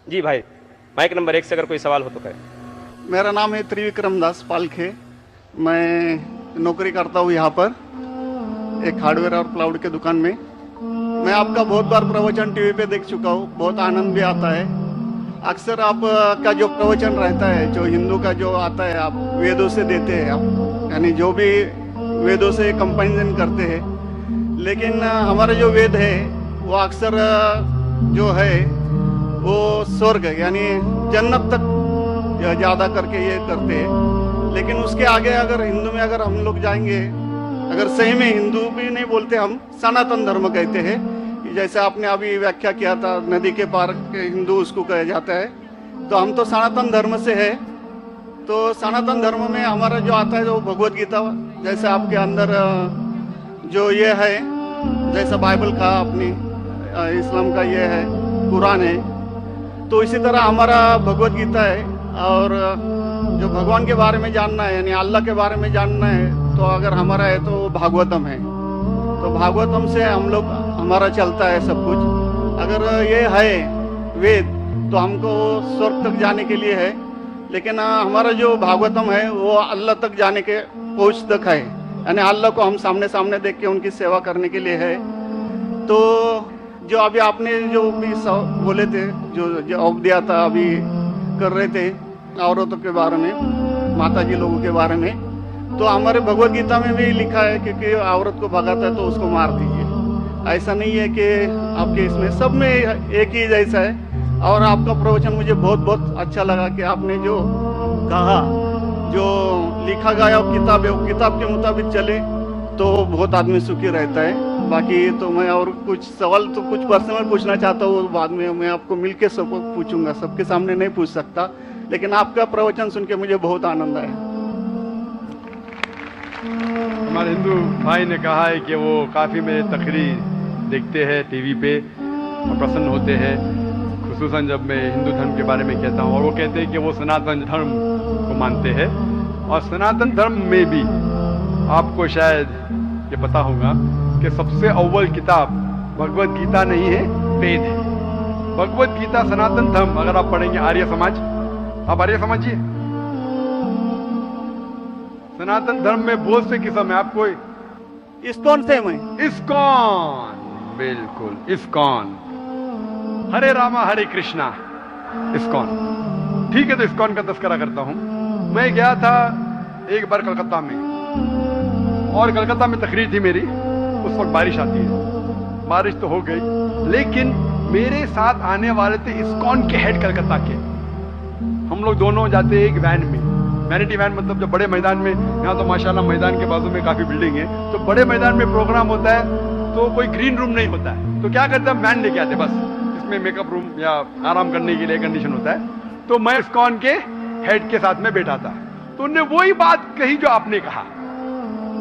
जी भाई, mic number 1 से अगर कोई सवाल हो तो करें। मेरा नाम है त्रिविक्रम दास पालखे। मैं नौकरी करता हूँ यहाँ पर एक हार्डवेयर और क्लाउड के दुकान में। मैं आपका बहुत बार प्रवचन टीवी पे देख चुका हूँ, बहुत आनंद भी आता है। अक्सर आप का जो प्रवचन रहता है, जो हिंदू का जो आता है, आप वेदों से देते हैं, आप यानी जो भी वेदों से कंपेरिजन करते हैं। लेकिन हमारे जो वेद है वो अक्सर जो है वो स्वर्ग यानी जन्नत तक ज़्यादा करके ये करते हैं। लेकिन उसके आगे अगर हिंदू में अगर हम लोग जाएंगे, अगर सही में हिंदू भी नहीं बोलते, हम सनातन धर्म कहते हैं। जैसे आपने अभी व्याख्या किया था, नदी के पार के हिंदू उसको कहा जाता है। तो हम तो सनातन धर्म से है। तो सनातन धर्म में हमारा जो आता है वो भगवत गीता, जैसे आपके अंदर जो ये है, जैसा बाइबल का अपनी इस्लाम का ये है, कुरान है, तो इसी तरह हमारा भगवत गीता है। और जो भगवान के बारे में जानना है यानी अल्लाह के बारे में जानना है, तो अगर हमारा है तो भागवतम है। तो भागवतम से हम लोग हमारा चलता है सब कुछ। अगर ये है वेद तो हमको स्वर्ग तक जाने के लिए है। लेकिन हमारा जो भागवतम है वो अल्लाह तक जाने के पहुँच तक है, यानी अल्लाह को हम सामने सामने देख के उनकी सेवा करने के लिए है। तो जो अभी आपने जो भी बोले थे, जो जवाब दिया था अभी कर रहे थे औरतों के बारे में, माताजी लोगों के बारे में, तो हमारे भगवत गीता में भी लिखा है कि औरत को भगाता है तो उसको मार दीजिए। ऐसा नहीं है कि आपके इसमें सब में एक ही जैसा है। और आपका प्रवचन मुझे बहुत बहुत अच्छा लगा कि आपने जो कहा, जो लिखा गया किताब है, वो किताब के मुताबिक चले तो बहुत आदमी सुखी रहता है। बाकी तो मैं और कुछ सवाल तो कुछ पर्सनल पूछना चाहता हूँ, बाद में मैं आपको मिलके सब पूछूंगा, सबके सामने नहीं पूछ सकता। लेकिन आपका प्रवचन सुन के मुझे बहुत आनंद आया। हमारे हिंदू भाई ने कहा है कि वो काफ़ी मेरे तकरीर देखते हैं टीवी पे और प्रसन्न होते हैं, खुसूसन जब मैं हिंदू धर्म के बारे में कहता हूँ। और वो कहते हैं कि वो सनातन धर्म को मानते हैं। और सनातन धर्म में भी आपको शायद ये पता होगा कि सबसे अव्वल किताब भगवत गीता नहीं है, वेद है। भगवत गीता सनातन धर्म अगर आप पढ़ेंगे, आर्य समाज, आप आर्य समझिए, सनातन धर्म में बहुत से किस्म है। आपको इस्कॉन से मैं इस्कॉन, बिल्कुल इस्कॉन, हरे रामा हरे कृष्णा, इस्कॉन, ठीक है। तो इस्कॉन का तस्करा करता हूं। मैं गया था एक बार कलकत्ता में, और कलकत्ता में तकरीर थी मेरी। उस वक्त बारिश आती है, बारिश तो हो गई, लेकिन मेरे साथ आने वाले थे इस्कॉन के हेड कलकत्ता के। हम लोग दोनों जाते एक वैन में, वैनिटी वैन, मतलब जो बड़े मैदान में, यहाँ तो माशाल्लाह मैदान के बाजू में काफी बिल्डिंग है, तो बड़े मैदान में प्रोग्राम होता है तो कोई ग्रीन रूम नहीं होता है, तो क्या करते हैं, वैन लेके आते, बस इसमें मेकअप रूम या आराम करने के लिए कंडीशन होता है। तो मैं इस्कॉन के हेड के साथ में बैठा था, तो उन्होंने वही बात कही जो आपने कहा,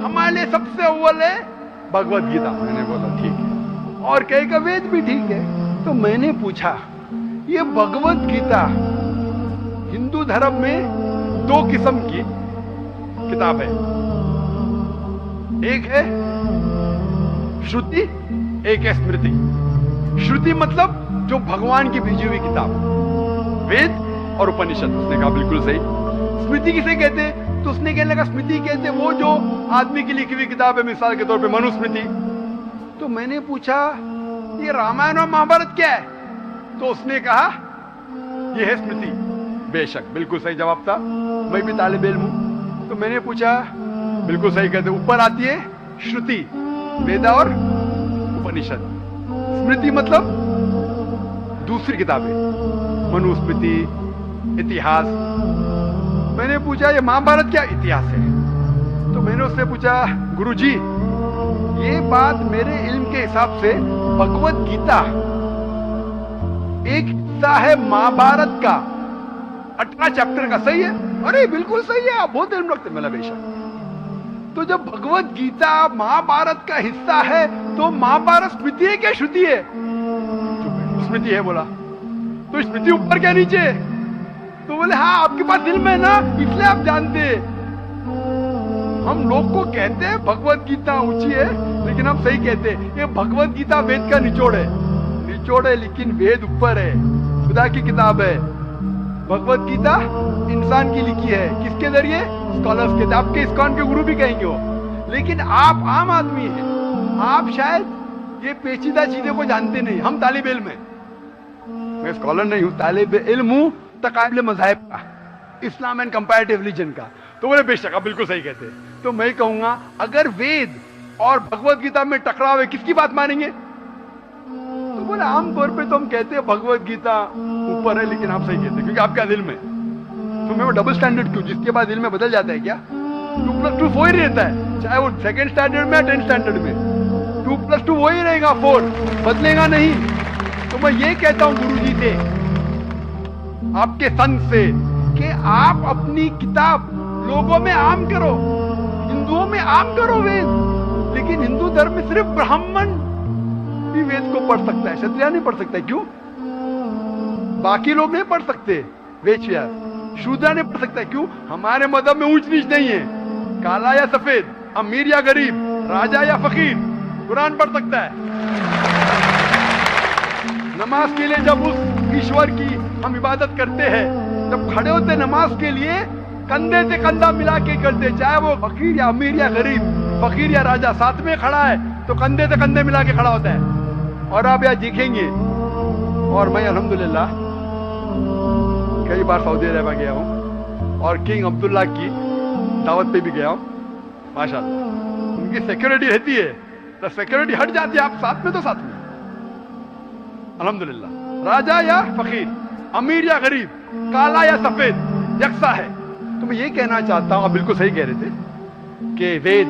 हमारे लिए सबसे अव्वल है भगवत गीता। मैंने बोला ठीक है, और कहेगा वेद भी ठीक है। तो मैंने पूछा, ये भगवत गीता हिंदू धर्म में दो किस्म की किताब है, एक है श्रुति, एक है स्मृति। श्रुति मतलब जो भगवान की भेजी हुई किताब, वेद और उपनिषद। उसने कहा बिल्कुल सही। स्मृति किसे कहते? तो उसने कहने लगा स्मृति कहते वो जो आदमी की लिखी हुई किताब है, मिसाल के तौर पे मनुस्मृति। तो मैंने पूछा ये रामायण और महाभारत क्या है? तो उसने कहा ये है स्मृति। बेशक, बिल्कुल सही जवाब था, मैं भी तालिब इल्म हूं। तो मैंने पूछा, बिल्कुल सही कहते, ऊपर आती है श्रुति, वेद और उपनिषद। स्मृति मतलब दूसरी किताबें, मनुस्मृति, इतिहास। मैंने पूछा ये महाभारत क्या इतिहास है? तो मैंने उससे पूछा, गुरुजी ये बात मेरे इल्म के हिसाब से भगवत गीता एक हिस्सा है महाभारत का, 18 चैप्टर का, सही है? अरे बिल्कुल सही है, आप बहुत इल्म रखते। मेरा बेशक। तो जब भगवत गीता महाभारत का हिस्सा है तो महाभारत स्मृति है क्या श्रुति है? स्मृति है बोला। तो स्मृति ऊपर क्या नीचे? तो बोले हाँ आपके पास इल्म है ना, इसलिए आप जानते। हम लोग को कहते हैं भगवत गीता ऊंची है, लेकिन हम सही कहते हैं ये भगवत गीता वेद का निचोड़ है। निचोड़ है लेकिन वेद ऊपर है। खुदा की किताब है। भगवत गीता इंसान की लिखी है, किसके जरिए? स्कॉलर्स के। आपके इस्कॉन के गुरु भी कहेंगे वो। लेकिन आप आम आदमी हैं, आप शायद ये पेचीदा चीजों को जानते नहीं। हम तालिब इल्म हैं, मैं स्कॉलर नहीं हूं, तालिब इल्म हूं तकाबले मज़ाहिब का, इस्लाम एंड कंपैरेटिव रिलीजन का। तो बोले बेशक आप बिल्कुल सही कहते हैं। तो मैं कहूंगा अगर वेद और भगवत गीता में टकराव है, किसकी बात मानेंगे? तो बोले आमतौर पे तो हम कहते हैं भगवत गीता ऊपर है, लेकिन आप सही कहते हैं क्योंकि आपका दिल में। तो मैं वो डबल स्टैंडर्ड क्यों? जिसके बाद दिल में बदल जाता है क्या? 2+2 4 ही रहता है, चाहे वो सेकंड स्टैंडर्ड में या 10th स्टैंडर्ड में। 2+2 वही रहेगा, 4 बदलेगा नहीं। तो मैं ये कहता हूं गुरु जी से, आपके संत से, कि आप अपनी किताब लोगों में आम करो, हिंदुओं में आम करो वेद। लेकिन हिंदू धर्म में सिर्फ ब्राह्मण भी वेद को पढ़ सकता है, क्षत्रिय नहीं पढ़ सकता है। क्यों? बाकी लोग नहीं पढ़ सकते, वैश्य शूद्र नहीं पढ़ सकता है। क्यों? हमारे मजहब में ऊंच नीच नहीं है, काला या सफेद, अमीर या गरीब, राजा या फकीर, कुरान पढ़ सकता है। नमाज के लिए जब उस ईश्वर की हम इबादत करते हैं, जब खड़े होते नमाज के लिए, कंधे से कंधा मिला के करते, चाहे वो फकीर या अमीर या गरीब, फकीर या राजा साथ में खड़ा है तो कंधे से कंधे मिला के खड़ा होता है। और आप यहाँ देखेंगे, और मैं अल्हम्दुलिल्लाह कई बार सऊदी अरब गया हूँ और किंग अब्दुल्ला की दावत पे भी गया हूँ। माशाल्लाह उनकी सिक्योरिटी रहती है, तो सिक्योरिटी हट जाती है, आप साथ में तो साथ में। अल्हम्दुलिल्लाह राजा या फकीर, अमीर या गरीब, काला या सफेद, यकसा है। तो मैं ये कहना चाहता हूँ, आप बिल्कुल सही कह रहे थे कि वेद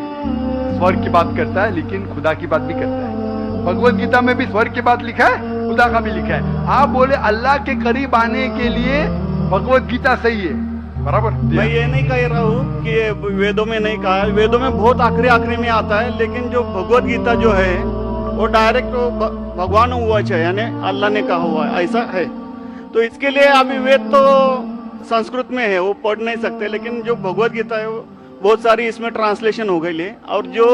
स्वर्ग की बात करता है लेकिन खुदा की बात भी करता है। भगवत गीता में भी स्वर्ग की बात लिखा है, खुदा का भी लिखा है। आप बोले अल्लाह के करीब आने के लिए भगवत गीता सही है, बराबर। मैं ये नहीं कह रहा हूँ कि ये वेदों में नहीं कहा है, वेदों में बहुत आखिरी में आता है। लेकिन जो भगवत गीता जो है वो डायरेक्ट भगवान हुआ है, यानी अल्लाह ने कहा हुआ है, ऐसा है। तो इसके लिए अभी वेद तो संस्कृत में है, वो पढ़ नहीं सकते। लेकिन जो भगवत गीता है वो बहुत सारी इसमें ट्रांसलेशन हो गई है। और जो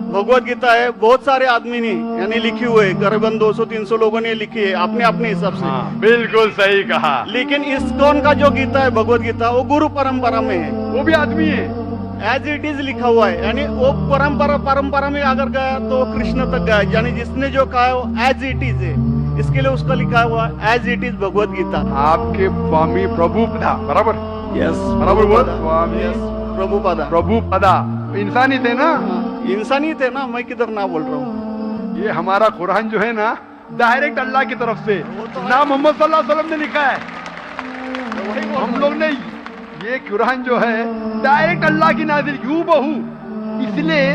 भगवत गीता है बहुत सारे आदमी ने यानी लिखी हुई है, करीबन 200-300 लोगों ने लिखी है अपने अपने हिसाब से। बिल्कुल सही कहा। लेकिन इस्कॉन का जो गीता है भगवत गीता, वो गुरु परंपरा में है, वो भी आदमी है, एज इट इज लिखा हुआ है। यानी वो परंपरा में अगर गया तो वो कृष्ण तक गया, यानी जिसने जो कहा है वो एज इट इज है। इसके लिए उसका लिखा हुआ as it is Bhagavad Gita. आपके स्वामी प्रभुपदा, बराबर? यस, बराबर बोल। स्वामी प्रभुपदा इंसानी थे ना? इंसानी थे ना, मैं किधर ना बोल रहा हूँ। ये हमारा कुरान जो है ना, डायरेक्ट अल्लाह की तरफ से ना मोहम्मद सल्लल्लाहु अलैहि वसल्लम ने लिखा है। हम लोग ने ये कुरान जो है डायरेक्ट अल्लाह की नाज़िल हूबहू। इसलिए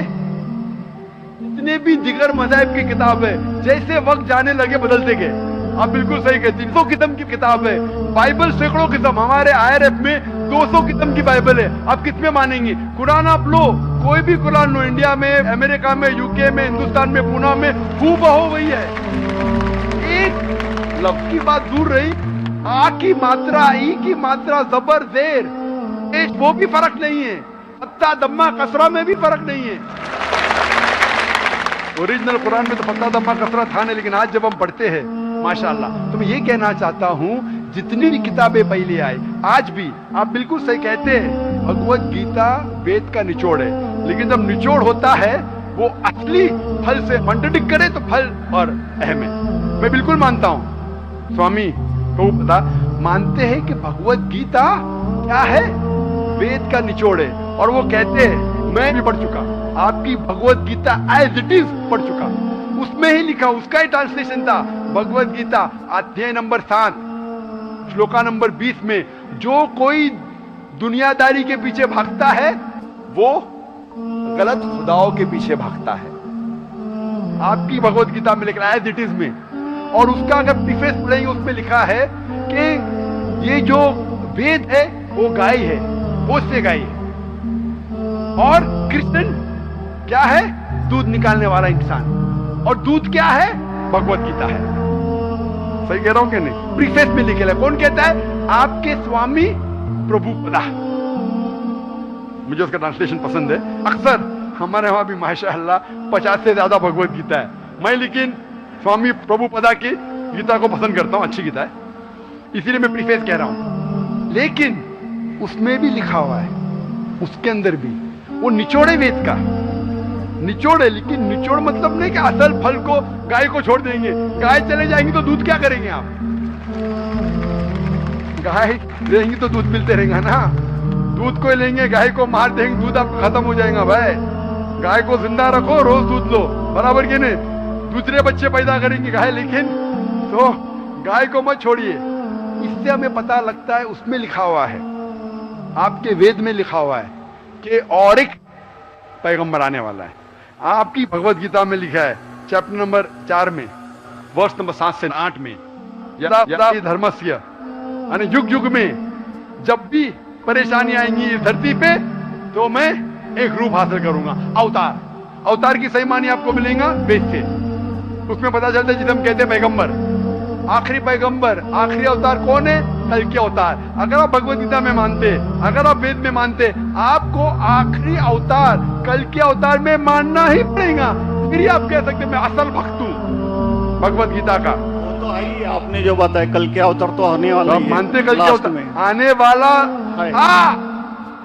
जितने भी दिगर मज़ाहिब की किताब है, जैसे वक्त जाने लगे बदलते गए। आप बिल्कुल सही कहते हैं। 300 किस्म की किताब है, बाइबल सैकड़ों किस्म, हमारे IRF में 200 किस्म की बाइबल है। आप किस में मानेंगे? कुरान आप लो, कोई भी कुरान लो, इंडिया में, अमेरिका में, यूके में, हिंदुस्तान में, पूना में, हूबहू वही है। एक लफ्ज की बात दूर रही, आ की मात्रा, ई की मात्रा, जबर जेर, वो भी फर्क नहीं है, फत्ता दम्मा कसरा में भी फर्क नहीं है। ओरिजिनल कुरान में तो फत्ता दम्मा कसरा था नहीं, लेकिन आज जब हम पढ़ते हैं माशाल्लाह। तो मैं ये कहना चाहता हूं, जितनी भी किताबें पहले आई, आज भी आप बिल्कुल सही कहते हैं, भगवत गीता वेद का निचोड़ है। लेकिन जब निचोड़ होता है वो असली फल से कॉन्ट्रडिक्ट करे तो फल और अहम है। मैं बिल्कुल मानता हूं, स्वामी प्रभुपदा मानते हैं कि भगवत गीता क्या है? वेद का निचोड़ है। और वो कहते हैं, मैं भी पढ़ चुका, आपकी Bhagavad Gita as it is पढ़ चुका, उसमें ही लिखा, उसका ही ट्रांसलेशन था। भगवत गीता अध्याय नंबर 7 श्लोका नंबर 20 में, जो कोई दुनियादारी के पीछे भागता है वो गलत खुदाओं के पीछे भागता है। आपकी भगवत गीता में लिखा है एज इट इज में। और उसका अगर प्रीफेस पढ़ेंगे, उसमें लिखा है कि ये जो वेद है वो गाय है, वो से गाय है। और कृष्ण क्या है? दूध निकालने वाला इंसान। और दूध क्या है? भगवत गीता है। सही कह रहा हूं कि नहीं? प्रीफेस में लिखे है। कौन कहता है? आपके स्वामी प्रभुपदा। मुझे उसका ट्रांसलेशन पसंद है। अक्सर हमारे वहां भी माशाअल्लाह 50 से ज्यादा भगवत गीता है। मैं लेकिन स्वामी प्रभुपदा की गीता को पसंद करता हूं, अच्छी गीता है। इसीलिए मैं प्रीफेस कह रहा हूं। लेकिन उसमें भी लिखा हुआ है, उसके अंदर भी वो निचोड़े वेद का निचोड़ है। लेकिन निचोड़ मतलब नहीं कि असल फल को गाय को छोड़ देंगे। गाय चले जाएंगी तो दूध क्या करेंगे आप? गाय रहेंगी तो दूध मिलते रहेगा ना। दूध को लेंगे, गाय को मार देंगे, दूध आपका खत्म हो जाएगा भाई। गाय को जिंदा रखो, रोज दूध लो, बराबर के नहीं? दूसरे बच्चे पैदा करेंगे गाय, लेकिन तो गाय को मत छोड़िए। इससे हमें पता लगता है, उसमें लिखा हुआ है, आपके वेद में लिखा हुआ है कि और एक पैगंबर आने वाला है। आपकी भगवत गीता में लिखा है चैप्टर नंबर 4 में वर्ष नंबर 7 से 8 में, यदा यदा धर्मस्य, यानी युग युग में जब भी परेशानी आएंगी इस धरती पे तो मैं एक रूप हासिल करूंगा, अवतार। अवतार की सही मानी आपको मिलेगा वेद से। उसमें पता चलता है जिसे हम कहते हैं पैगंबर, आखिरी पैगंबर, आखिरी अवतार कौन है? कल के अवतार। अगर आप भगवत गीता में मानते, अगर आप वेद में मानते, आपको आखिरी अवतार कल के अवतार में मानना ही पड़ेगा। फिर ही आप कह सकते मैं असल भक्त हूं भगवत गीता का। वो तो आई, आपने जो बताया कल के अवतार तो आने वाला आप ही है, मानते कल के लास्ट अवतार में। आने वाला है।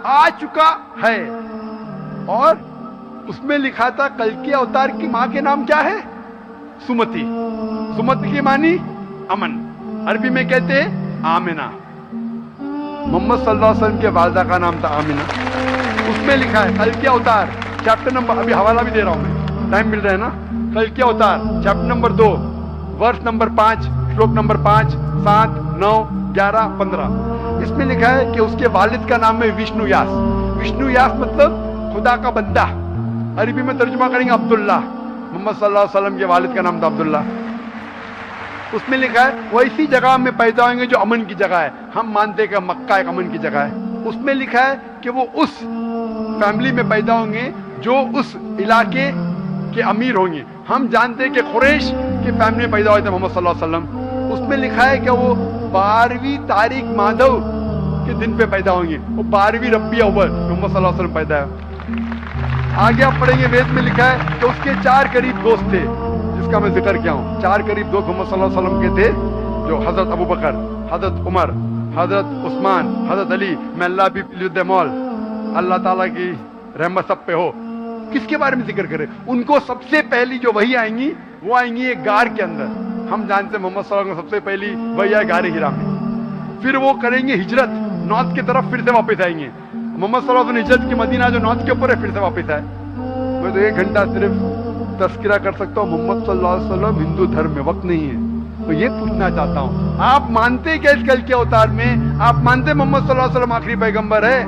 आ चुका है। और उसमें लिखा था कल के अवतार की मां के नाम क्या है? सुमति। सुमति की मानी अमन, अरबी में कहते हैं आमिना। मोहम्मद सल्लल्लाहु अलैहि वसल्लम के वालिदा का नाम था आमिना। उसमें लिखा है कल के अवतार, चैप्टर नंबर, अभी हवाला भी दे रहा हूं मैं, टाइम मिल रहा है ना। कल के अवतार चैप्टर नंबर 2 वर्ष नंबर 5 श्लोक नंबर 5, 7, 9, 11, 15। इसमें लिखा है कि उसके वालिद का नाम है विष्णु यास। विष्णु यास मतलब खुदा का बंदा। अरबी में तर्जुमा करेंगे अब्दुल्ला। मोहम्मद सल्लल्लाहु अलैहि वसल्लम के वालिद का नाम था अब्दुल्ला। उसमें लिखा है वो इसी जगह में पैदा होंगे जो अमन की जगह है। हम मानते हैं कि मक्का एक अमन की जगह है। उसमें लिखा है कि वो उस फैमिली में पैदा होंगे जो उस इलाके के अमीर होंगे। हम जानते हैं कि कुरैश की फैमिली में पैदा हुए थे मोहम्मद सल्लल्लाहु अलैहि वसल्लम। उसमें लिखा है कि वो 12वीं तारीख माधव के दिन पे पैदा होंगे। वो 12वीं रब्बी अव्वल मोहम्मद सल्लल्लाहु अलैहि वसल्लम पैदा है। आगे आप पढ़ेंगे वेद में लिखा है कि उसके 4 करीब दोस्त थे, जिसका मैं जिक्र किया हूं। 4 करीब दोस्त मोहम्मद सल्लल्लाहु अलैहि वसल्लम के थे, जो हजरत अबू बकर, हजरत उमर, हजरत उस्मान, हजरत अली। मैं अल्लाह भी मौल, अल्लाह ताला की रहमत सब पे हो। किसके बारे में जिक्र करें? उनको सबसे पहली जो वही आएंगी वो आएंगी एक गार के अंदर। हम जानते हैं मोहम्मद सल्लल्लाहु अलैहि वसल्लम सबसे पहली वही आए गार हिरा में। फिर वो करेंगे हिजरत, नॉर्थ की तरफ फिर से वापस आएंगे। मोहम्मद सल्लल्लाहु अलैहि वसल्लम हिजरत की मदीना जो नॉर्थ के ऊपर है, फिर से वापस आए। मैं तो 1 घंटा सिर्फ तस्करा कर सकता हूँ मोहम्मद सल्लल्लाहु अलैहि वसल्लम हिंदू धर्म में, वक्त नहीं है। तो ये पूछना चाहता हूँ, आप मानते क्या इस कल के अवतार में? आप मानते मोहम्मद सल्लल्लाहु अलैहि वसल्लम आखिरी पैगंबर है?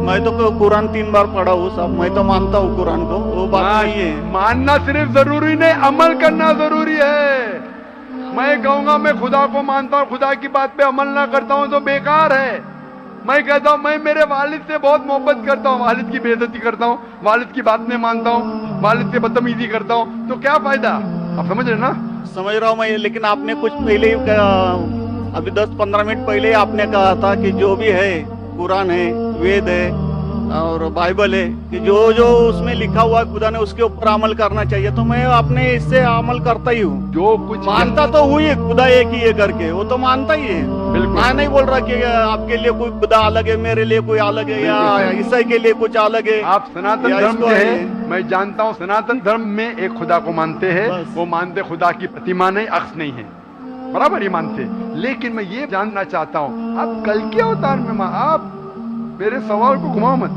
मैं तो कुरान 3 बार पढ़ा हूँ साहब, मैं तो मानता हूँ कुरान को। वो बात नहीं है। मानना सिर्फ जरूरी नहीं, अमल करना जरूरी है। मैं कहूंगा मैं खुदा को मानता हूँ, खुदा की बात पे अमल ना करता हूँ तो बेकार है। मैं कहता हूँ मैं मेरे वालिद से बहुत मोहब्बत करता हूँ, वालिद की बेइज्जती करता हूँ, वालिद की बात नहीं मानता हूँ, वालिद से बदतमीजी करता हूँ, तो क्या फायदा? आप समझ रहे ना? समझ रहा हूँ मैं, लेकिन आपने कुछ पहले ही अभी 10-15 मिनट पहले आपने कहा था कि जो भी है कुरान है, वेद है और बाइबल है, कि जो जो उसमें लिखा हुआ है खुदा ने उसके ऊपर अमल करना चाहिए। तो मैं अपने इससे अमल करता ही हूँ। जो कुछ मानता तो हुई खुदा एक ही है करके, वो तो मानता ही है। बिल्कुल। मैं नहीं बोल रहा कि आपके लिए कोई खुदा अलग है, मेरे लिए कोई अलग है, या ईसाई के लिए कुछ अलग है। आप सनातन धर्म में है, मैं जानता हूँ सनातन धर्म में एक खुदा को मानते हैं। वो मानते खुदा की प्रतिमा नहीं, अक्स नहीं है, बराबर ही मानते। लेकिन मैं ये जानना चाहता हूँ, आप कल के अवतार में आप मेरे सवाल को घुमाओ मत।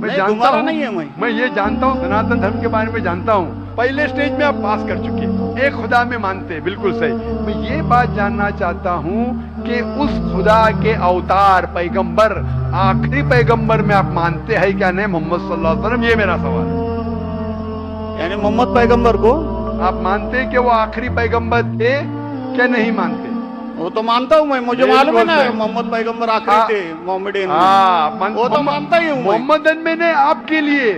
मैं जानता हूँ, नहीं है मैं ये जानता हूँ सनातन धर्म के बारे में जानता हूँ। पहले स्टेज में आप पास कर चुके, एक खुदा में मानते, बिल्कुल सही। मैं ये बात जानना चाहता हूँ कि उस खुदा के अवतार पैगंबर, आखिरी पैगंबर में आप मानते हैं क्या नहीं मोहम्मद सल्लल्लाहु अलैहि वसल्लम? ये मेरा सवाल है। यानी मोहम्मद पैगंबर को आप मानते कि वो आखिरी पैगंबर थे क्या नहीं मानते? वो तो मानता हूँ मैं, मुझे मालूम है ना मोहम्मद पैगंबर आखिरी थे मोहम्मदीन। वो तो मानता ही हूँ। मोहम्मदन में ने आपके लिए,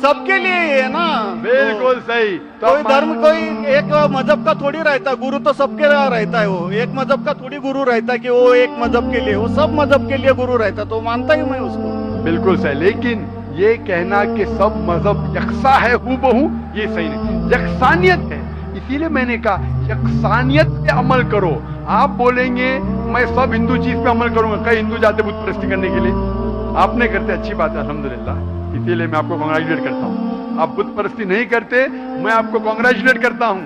सबके लिए है ना। बिल्कुल सही। तो कोई धर्म, कोई एक मजहब का थोड़ी रहता है गुरु, तो सबके रहता है। वो एक मजहब का थोड़ी गुरु रहता है कि वो एक मजहब के लिए, वो सब मजहब के लिए गुरु रहता है। तो मानता ही मैं उसको। बिल्कुल सही। लेकिन ये कहना कि सब मजहब यकसा है हूबहू, ये सही नहीं। यकसानियत है, इसीलिए मैंने कहा यकसानियत पे अमल करो। आप बोलेंगे मैं सब हिंदू चीज पे अमल करूंगा, कई हिंदू जाते बुत परस्ती करने के लिए, आपने करते, अच्छी बात है अल्हम्दुलिल्लाह, इसीलिए मैं आपको कांग्रेचुलेट करता हूं। आप बुत परस्ती नहीं करते, मैं आपको कांग्रेचुलेट करता हूं,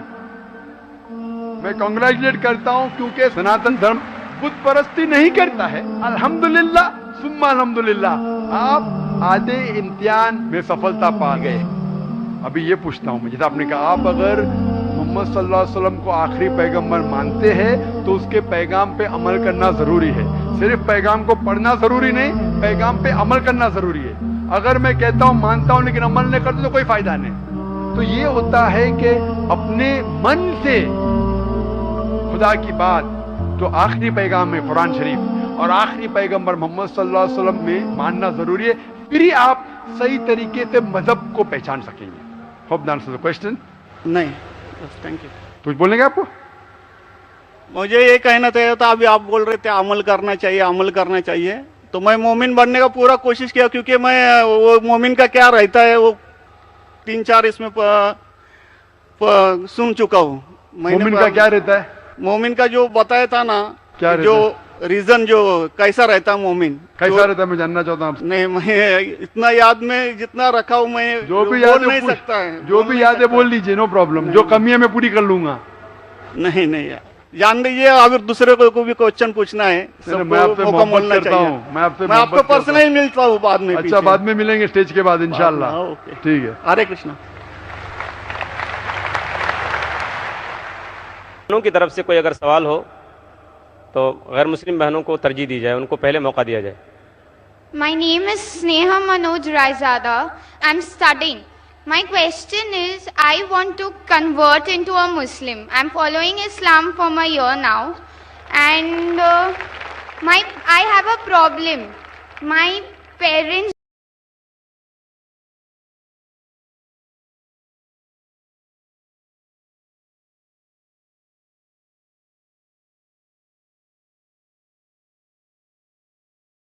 मैं कांग्रेचुलेट करता हूं, क्योंकि सनातन धर्म बुत परस्ती नहीं करता है। अल्हम्दुलिल्लाह सुम्मा अल्हम्दुलिल्लाह, आप आधे इम्तिहान में सफलता पा गए। अभी ये पूछता हूं मैं, जैसे आपने कहा, आप अगर मोहम्मद सल्लल्लाहु अलैहि वसल्लम को आखिरी पैगंबर मानते हैं तो उसके पैगाम पे अमल करना जरूरी है। सिर्फ पैगाम को पढ़ना जरूरी नहीं, पैगाम पे अमल करना जरूरी है। अगर मैं कहता हूं मानता हूं लेकिन अमल नहीं करता तो कोई फायदा नहीं। तो ये होता है कि अपने मन से खुदा की बात, तो आखिरी पैगाम है कुरान शरीफ और आखिरी पैगंबर मोहम्मद सल्लल्लाहु अलैहि वसल्लम में मानना जरूरी है, फिर ही आप सही तरीके से मजहब को पहचान सकेंगे। Hope that answers the question. नहीं, थैंक यू। कुछ बोलेंगे आपको? मुझे ये कहना चाहिए था, अभी आप बोल रहे थे अमल करना चाहिए, अमल करना चाहिए, तो मैं मोमिन बनने का पूरा कोशिश किया, क्योंकि मैं वो मोमिन का क्या रहता है वो 3-4 इसमें सुन चुका हूँ। मोमिन का क्या रहता है? मोमिन का जो बताया था ना, क्या जो रीजन जो कैसा रहता है मोमिन, कैसा रहता है, मैं जानना चाहता हूँ। नहीं, मैं इतना याद में जितना रखा हूँ मैं जो भी याद नहीं सकता है, जो भी याद है बोल लीजिए, नो प्रॉब्लम। जो कमी है मैं पूरी कर लूंगा। नहीं नहीं, जान लीजिए, अगर दूसरे को भी क्वेश्चन पूछना है मैं आपसे मोहब्बत करता हूँ, मैं आपको पर्सनली मिलता हूँ बाद में। अच्छा, बाद में मिलेंगे स्टेज के बाद इंशाल्लाह। ओके, ठीक है। हरे कृष्णा। बहनों की तरफ से कोई अगर सवाल हो तो गैर मुस्लिम बहनों को तरजीह दी जाए, उनको पहले मौका दिया जाए। My name is Sneha Manoj Raizada. I'm studying. My question is, I want to convert into a Muslim. I'm following Islam for a year now, and I have a problem. My parents